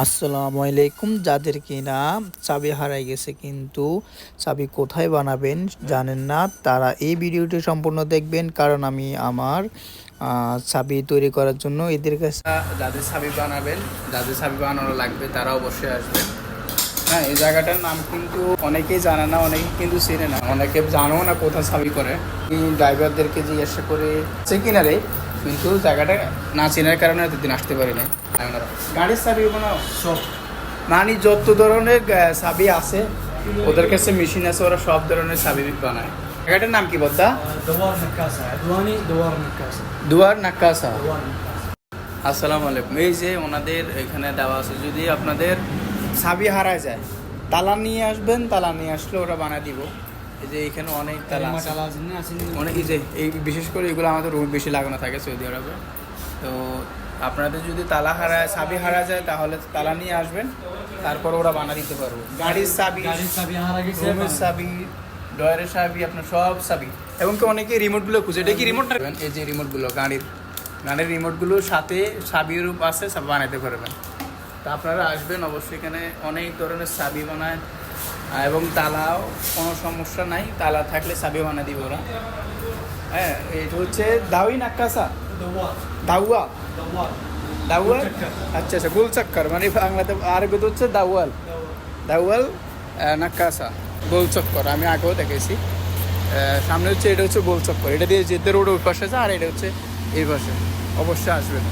আসসালামু আলাইকুম। যাদের কিনা চাবি হারাই গেছে কিন্তু চাবি কোথায় বানাবেন জানেন না, তারা এই ভিডিওটি সম্পূর্ণ দেখবেন, কারণ আমি আমার চাবি তৈরি করার জন্য এদের কাছে যাদের চাবি বানাবেন, যাদের চাবি বানানো লাগবে তারা অবশ্যই আসবেন। হ্যাঁ, এই জায়গাটার নাম কিন্তু অনেকেই জানে না, অনেকে কিন্তু চেনে না, অনেকে জানেও না কোথায় চাবি করে। ড্রাইভারদেরকে জিজ্ঞাসা করে সে কিনারে, কিন্তু জায়গাটা না চেনার কারণে এতদিন আসতে পারি নাই। গাড়ির চাবি বানাও সব, মানে যত ধরনের চাবি আছে ওদের কাছে মেশিন আছে, ওরা সব ধরনের চাবি বানায়। জায়গাটার নাম কি বলতা? دوار نكاسة عدواني دوار نكاسة দুয়ার নাক্কাসা। دوار نكاسة আসসালামু আলাইকুম। এই যে ওনাদের এখানে দেওয়া আছে, যদি আপনাদের চাবি হারায় যায় তালা নিয়ে আসবেন, তালা নিয়ে আসলে ওরা বানায় দিব। এই যে এখানে অনেক তালা আছে, অনেক এই যে এই বিশেষ করে এগুলো আমাদের রুম বেশি লাগানো থাকে সৌদি আরবে। তো আপনাদের যদি তালা হারায়, চাবি হারা যায়, তাহলে তালা নিয়ে আসবেন, তারপর ওরা বানা দিতে পারবো। গাড়ির চাবি, গাড়ির চাবি হারা গেছে, রুমের চাবি, ডয়ারের চাবি, আপনার সব চাবি, এবং কি অনেকে রিমোটগুলো খুঁজে। এটা কি রিমোট? এই যে রিমোটগুলো, গাড়ির রিমোটগুলোর সাথে চাবির রূপ আছে, সব বানাইতে পারবেন। তা আপনারা আসবেন অবশ্যই, এখানে অনেক ধরনের চাবি বানায়, এবং তালাও কোনো সমস্যা নাই, তালা থাকলে চাবি বানিয়ে দিব ওরা। হ্যাঁ, এটা হচ্ছে দাওই নাক্কাসা, دوار দাউয়া, دوار দাউয়াল। আচ্ছা আচ্ছা, গোল চক্কর, মানে বাংলাতে আরবিতে হচ্ছে দাউয়াল। দাউয়াল নাক্কাসা, গোল চক্কর। আমি আগেও দেখেছি। সামনে হচ্ছে, এটা হচ্ছে গোল চক্কর, এটা দিয়ে যেতে রোড ওই পাশে আছে, আর এটা হচ্ছে এই পাশে। অবশ্যই আসবেন।